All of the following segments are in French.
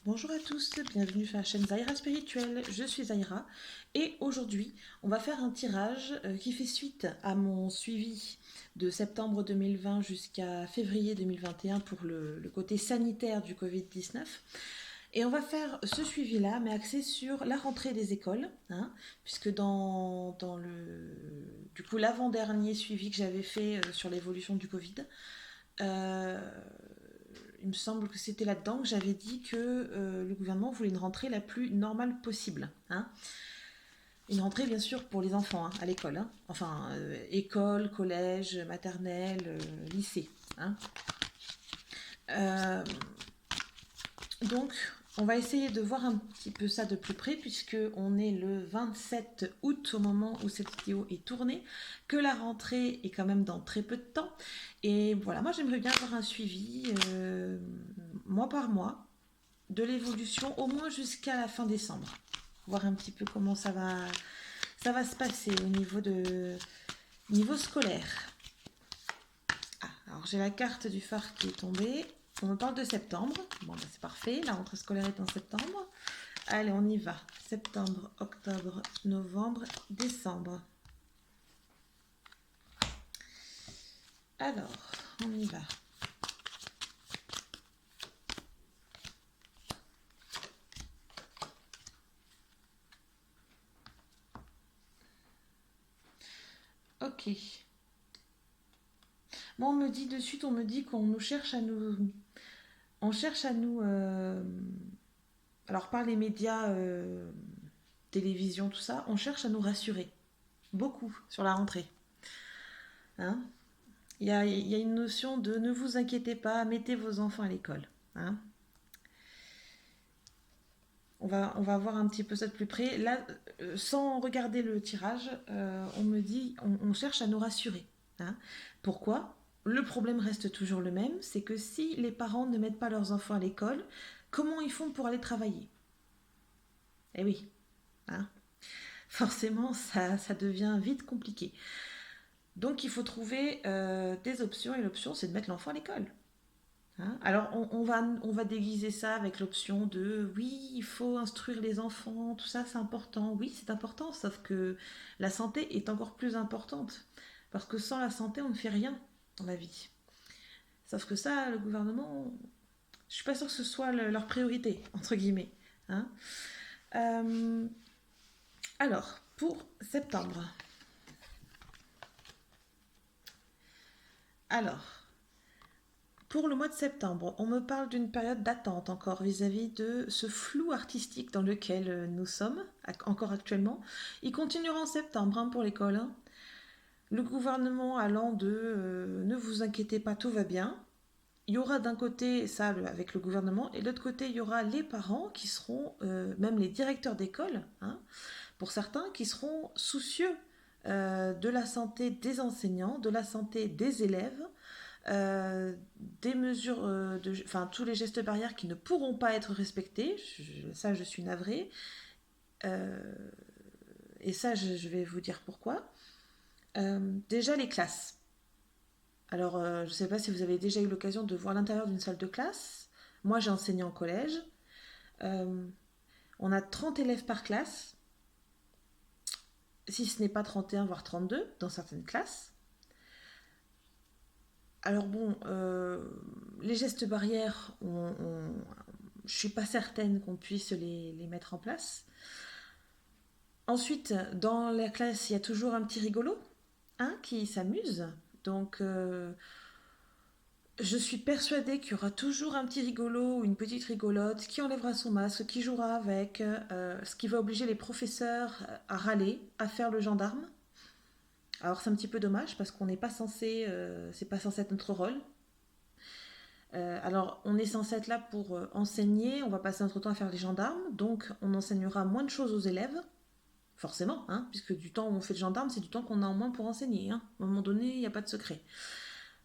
Bonjour à tous, bienvenue sur la chaîne Zaira Spirituelle, je suis Zaira et aujourd'hui on va faire un tirage qui fait suite à mon suivi de septembre 2020 jusqu'à février 2021 pour le côté sanitaire du Covid-19. Et on va faire ce suivi-là, mais axé sur la rentrée des écoles, hein, puisque dans du coup l'avant-dernier suivi que j'avais fait sur l'évolution du Covid, euh, il me semble que c'était là-dedans que j'avais dit que le gouvernement voulait une rentrée la plus normale possible. Hein. Une rentrée, bien sûr, pour les enfants, hein, à l'école. Hein. Enfin, école, collège, maternelle, lycée. Hein. Euh, donc, on va essayer de voir un petit peu ça de plus près, puisque on est le 27 août au moment où cette vidéo est tournée, que la rentrée est quand même dans très peu de temps. Et voilà, moi j'aimerais bien avoir un suivi mois par mois de l'évolution au moins jusqu'à la fin décembre. Voir un petit peu comment ça va se passer au niveau scolaire. Ah, alors j'ai la carte du phare qui est tombée. On me parle de septembre. Bon, ben c'est parfait. La rentrée scolaire est en septembre. Allez, on y va. Septembre, octobre, novembre, décembre. Alors, on y va. Ok. Moi, on me dit de suite, on me dit qu'on nous cherche à nous... On cherche à nous... alors, par les médias, télévision, tout ça, on cherche à nous rassurer. Beaucoup sur la rentrée. Hein. Il y a une notion de ne vous inquiétez pas, mettez vos enfants à l'école. Hein. On va voir un petit peu ça de plus près. Là, sans regarder le tirage, on me dit, on cherche à nous rassurer. Hein. Pourquoi? Le problème reste toujours le même, c'est que si les parents ne mettent pas leurs enfants à l'école, comment ils font pour aller travailler? Eh oui, hein. Forcément, ça devient vite compliqué. Donc il faut trouver des options, et l'option c'est de mettre l'enfant à l'école. Hein. Alors on va déguiser ça avec l'option de oui, il faut instruire les enfants, tout ça c'est important. Oui, c'est important, sauf que la santé est encore plus importante. Parce que sans la santé, on ne fait rien dans la vie. Sauf que ça, le gouvernement, je suis pas sûre que ce soit leur priorité, entre guillemets. Hein. Euh, alors, pour septembre. Alors, pour le mois de septembre, on me parle d'une période d'attente encore vis-à-vis de ce flou artistique dans lequel nous sommes, encore actuellement. Il continuera en septembre, hein, pour l'école. Hein. Le gouvernement allant de ne vous inquiétez pas, tout va bien. Il y aura d'un côté ça avec le gouvernement, et de l'autre côté, il y aura les parents qui seront, même les directeurs d'école, hein, pour certains, qui seront soucieux de la santé des enseignants, de la santé des élèves, euh, des mesures, enfin tous les gestes barrières qui ne pourront pas être respectés. Ça, je suis navrée. Euh, et ça, je vais vous dire pourquoi. Déjà les classes. Alors, je ne sais pas si vous avez déjà eu l'occasion de voir l'intérieur d'une salle de classe. Moi, j'ai enseigné en collège. Euh, on a 30 élèves par classe, si ce n'est pas 31, voire 32 dans certaines classes. Alors bon, les gestes barrières, je ne suis pas certaine qu'on puisse les mettre en place. Ensuite, dans la classe, il y a toujours un petit rigolo, hein, qui s'amuse. Donc, je suis persuadée qu'il y aura toujours un petit rigolo ou une petite rigolote qui enlèvera son masque, qui jouera avec, ce qui va obliger les professeurs à râler, à faire le gendarme. Alors c'est un petit peu dommage parce qu'on n'est pas censé, c'est pas censé être notre rôle. Alors on est censé être là pour enseigner, on va passer notre temps à faire les gendarmes, donc on enseignera moins de choses aux élèves, forcément, hein, puisque du temps où on fait le gendarme, c'est du temps qu'on a en moins pour enseigner. Hein. À un moment donné, il n'y a pas de secret.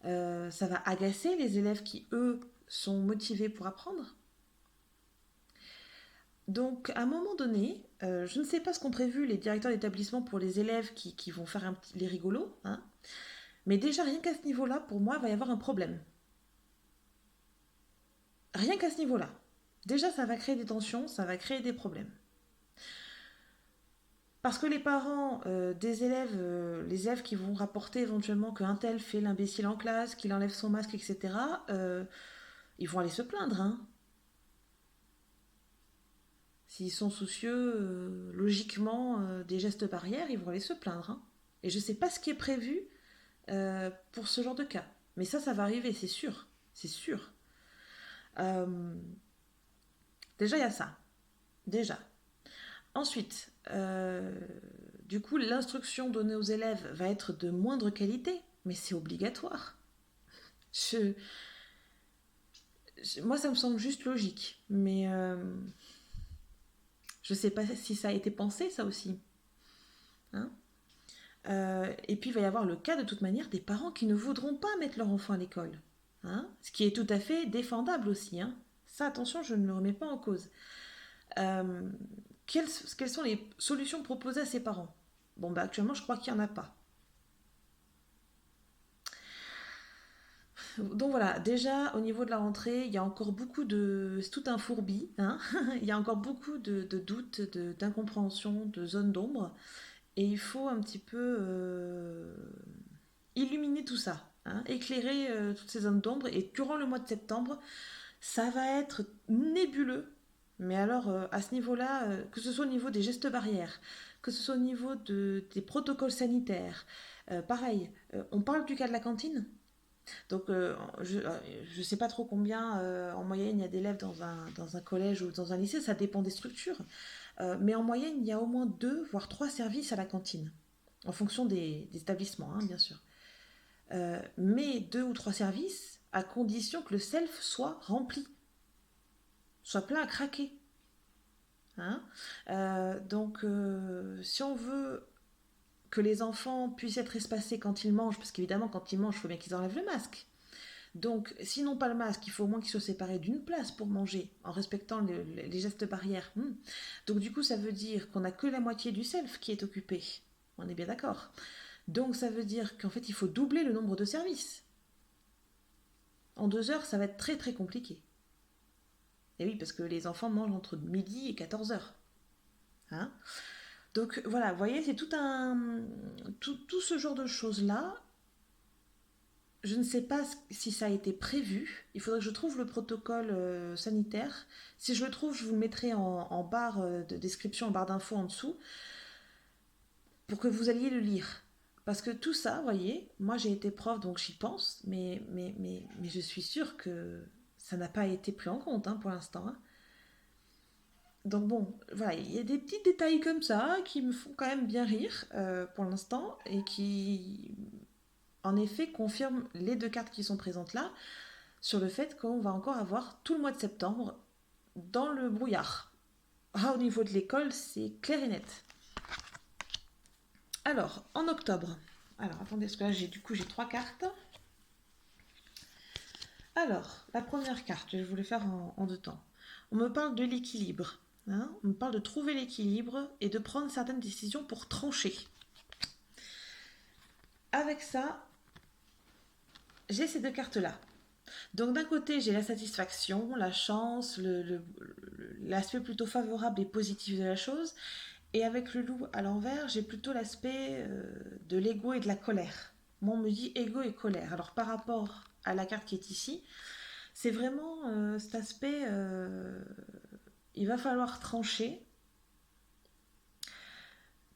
Ça va agacer les élèves qui, eux, sont motivés pour apprendre. Donc, à un moment donné, je ne sais pas ce qu'ont prévu les directeurs d'établissement pour les élèves qui vont faire les rigolos, hein, mais déjà, rien qu'à ce niveau-là, pour moi, il va y avoir un problème. Rien qu'à ce niveau-là. Déjà, ça va créer des tensions, ça va créer des problèmes. Parce que les parents des élèves, les élèves qui vont rapporter éventuellement qu'un tel fait l'imbécile en classe, qu'il enlève son masque, etc., ils vont aller se plaindre. Hein. S'ils sont soucieux, logiquement, des gestes barrières, ils vont aller se plaindre. Hein. Et je ne sais pas ce qui est prévu pour ce genre de cas. Mais ça va arriver, c'est sûr. C'est sûr. Euh, déjà, il y a ça. Déjà. Ensuite, du coup, l'instruction donnée aux élèves va être de moindre qualité, mais c'est obligatoire. Je, moi, ça me semble juste logique, mais je ne sais pas si ça a été pensé, ça aussi. Hein. Et puis, il va y avoir le cas, de toute manière, des parents qui ne voudront pas mettre leur enfant à l'école. Hein, ce qui est tout à fait défendable aussi. Hein. Ça, attention, je ne le remets pas en cause. Euh, quelles sont les solutions proposées à ces parents? Bon, bah actuellement, je crois qu'il n'y en a pas. Donc voilà, déjà au niveau de la rentrée, il y a encore beaucoup de... C'est tout un fourbi, hein. Il y a encore beaucoup de doutes, d'incompréhension, de zones d'ombre. Et il faut un petit peu illuminer tout ça, hein, éclairer toutes ces zones d'ombre. Et durant le mois de septembre, ça va être nébuleux. Mais alors, à ce niveau-là, que ce soit au niveau des gestes barrières, que ce soit au niveau des protocoles sanitaires, pareil, on parle du cas de la cantine. Donc, je ne sais pas trop combien en moyenne il y a d'élèves dans un collège ou dans un lycée, ça dépend des structures. Mais en moyenne, il y a au moins 2 voire 3 services à la cantine, en fonction des établissements, hein, bien sûr. Mais 2 ou 3 services, à condition que le self soit rempli, soit plein à craquer. Hein. Donc, si on veut que les enfants puissent être espacés quand ils mangent, parce qu'évidemment, quand ils mangent, il faut bien qu'ils enlèvent le masque. Donc, s'ils n'ont pas le masque, il faut au moins qu'ils soient séparés d'une place pour manger, en respectant les gestes barrières. Donc, du coup, ça veut dire qu'on n'a que la moitié du self qui est occupé. On est bien d'accord. Donc, ça veut dire qu'en fait, il faut doubler le nombre de services. En 2 heures, ça va être très très compliqué. Et oui, parce que les enfants mangent entre midi et 14 heures. Hein. Donc voilà, vous voyez, c'est tout ce genre de choses-là. Je ne sais pas si ça a été prévu. Il faudrait que je trouve le protocole sanitaire. Si je le trouve, je vous le mettrai en barre de description, en barre d'infos en dessous, pour que vous alliez le lire. Parce que tout ça, vous voyez, moi j'ai été prof, donc j'y pense, mais je suis sûre que ça n'a pas été pris en compte hein, pour l'instant. Hein. Donc bon, voilà, il y a des petits détails comme ça qui me font quand même bien rire pour l'instant et qui, en effet, confirment les 2 cartes qui sont présentes là sur le fait qu'on va encore avoir tout le mois de septembre dans le brouillard. Ah, au niveau de l'école, c'est clair et net. Alors, en octobre. Alors, attendez, parce que là, j'ai 3 cartes. Alors, la première carte, je vais vous le faire en 2 temps. On me parle de l'équilibre. Hein, on me parle de trouver l'équilibre et de prendre certaines décisions pour trancher. Avec ça, j'ai ces 2 cartes-là. Donc d'un côté, j'ai la satisfaction, la chance, l'aspect plutôt favorable et positif de la chose. Et avec le loup à l'envers, j'ai plutôt l'aspect de l'ego et de la colère. Moi, on me dit ego et colère. Alors par rapport à la carte qui est ici, c'est vraiment cet aspect, il va falloir trancher,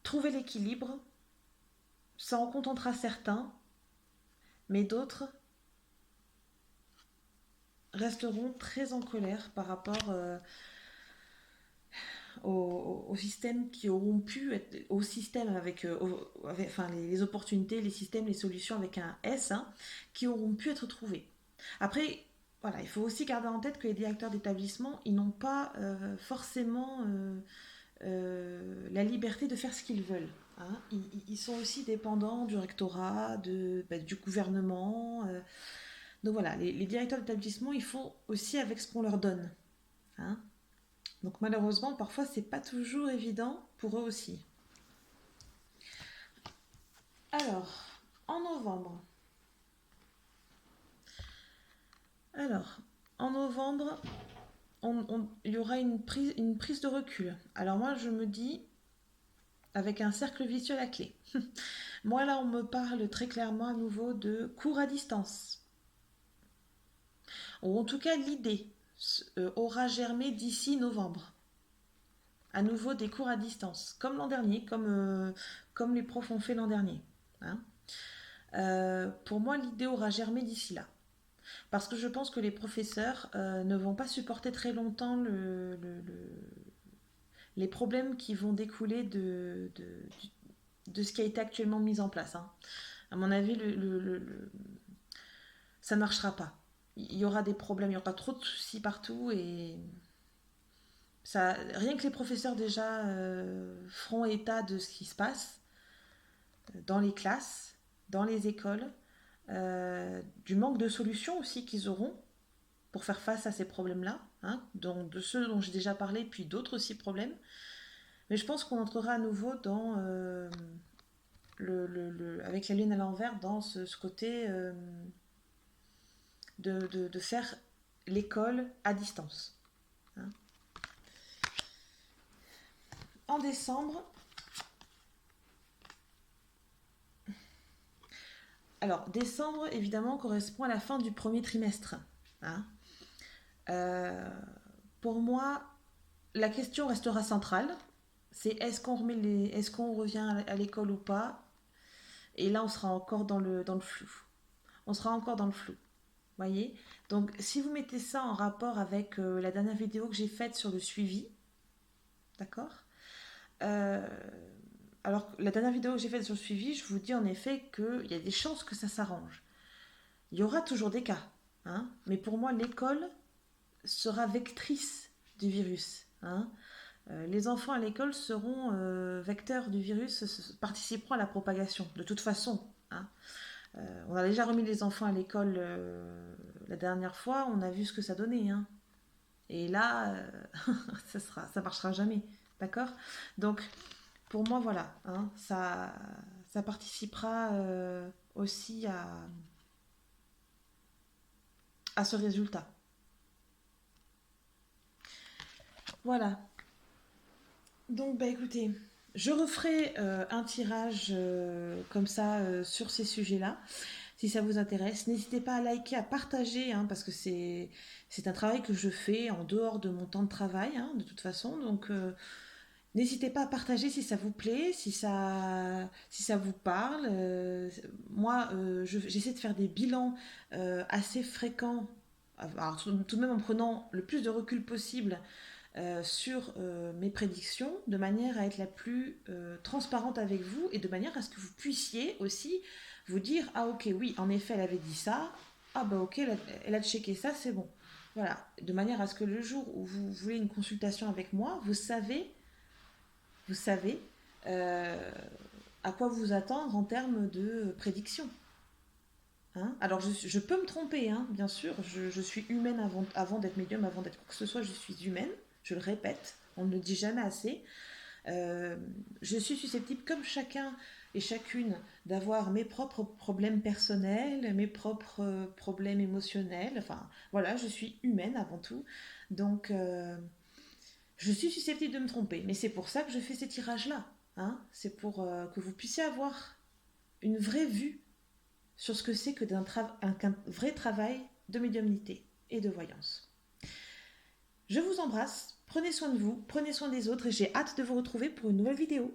trouver l'équilibre. Ça en contentera certains, mais d'autres resteront très en colère par rapport au système qui auront pu être au système enfin les opportunités, les systèmes, les solutions avec un S hein, qui auront pu être trouvées. Après, voilà, il faut aussi garder en tête que les directeurs d'établissement, ils n'ont pas forcément la liberté de faire ce qu'ils veulent. Hein. Ils sont aussi dépendants du rectorat, du gouvernement. Donc voilà, les directeurs d'établissement, ils font aussi avec ce qu'on leur donne. Hein. Donc malheureusement, parfois, c'est pas toujours évident pour eux aussi. Alors, en novembre. Alors, en novembre, il y aura une prise de recul. Alors moi, je me dis, avec un cercle vicieux à la clé. Moi, là, on me parle très clairement à nouveau de cours à distance. Ou en tout cas, l'idée aura germé d'ici novembre. À nouveau des cours à distance, comme l'an dernier, comme les profs ont fait l'an dernier. Hein. Pour moi, l'idée aura germé d'ici là. Parce que je pense que les professeurs ne vont pas supporter très longtemps les problèmes qui vont découler de ce qui a été actuellement mis en place. Hein. À mon avis, ça ne marchera pas. Il y aura des problèmes, il y aura trop de soucis partout et ça, rien que les professeurs déjà feront état de ce qui se passe dans les classes, dans les écoles, du manque de solutions aussi qu'ils auront pour faire face à ces problèmes-là, hein, de ceux dont j'ai déjà parlé, puis d'autres aussi problèmes. Mais je pense qu'on entrera à nouveau dans avec la lune à l'envers, dans ce côté de faire l'école à distance. Hein. En décembre, alors décembre évidemment correspond à la fin du premier trimestre. Hein. Euh, pour moi, la question restera centrale. C'est est-ce qu'on revient à l'école ou pas. Et là, on sera encore dans le flou. On sera encore dans le flou. Voyez. Donc, si vous mettez ça en rapport avec la dernière vidéo que j'ai faite sur le suivi, d'accord. euh, Alors, la dernière vidéo que j'ai faite sur le suivi, je vous dis en effet qu'il y a des chances que ça s'arrange. Il y aura toujours des cas, hein, mais pour moi, l'école sera vectrice du virus. Hein. Les enfants à l'école seront vecteurs du virus, participeront à la propagation, de toute façon. Hein. On a déjà remis les enfants à l'école la dernière fois, on a vu ce que ça donnait. Hein. Et là, ça marchera jamais. D'accord. Donc, pour moi, voilà, hein, ça participera aussi à ce résultat. Voilà. Donc, bah écoutez, je referai un tirage comme ça sur ces sujets-là, si ça vous intéresse. N'hésitez pas à liker, à partager, hein, parce que c'est un travail que je fais en dehors de mon temps de travail, hein, de toute façon. Donc, n'hésitez pas à partager si ça vous plaît, si ça vous parle. Moi, j'essaie de faire des bilans assez fréquents, alors, tout de même en prenant le plus de recul possible sur mes prédictions, de manière à être la plus transparente avec vous et de manière à ce que vous puissiez aussi vous dire ah ok oui en effet elle avait dit ça, ah bah ok elle a checké ça, c'est bon. Voilà, de manière à ce que le jour où vous voulez une consultation avec moi, vous savez euh, à quoi vous attendre en termes de prédiction. Hein. Alors je peux me tromper, hein, bien sûr, je suis humaine avant d'être médium, avant d'être quoi que ce soit, je suis humaine, je le répète, on ne le dit jamais assez. Euh, je suis susceptible, comme chacun et chacune, d'avoir mes propres problèmes personnels, mes propres problèmes émotionnels, enfin voilà, je suis humaine avant tout, donc je suis susceptible de me tromper, mais c'est pour ça que je fais ces tirages-là, hein. C'est pour que vous puissiez avoir une vraie vue sur ce que c'est que qu'un vrai travail de médiumnité et de voyance. Je vous embrasse, prenez soin de vous, prenez soin des autres et j'ai hâte de vous retrouver pour une nouvelle vidéo.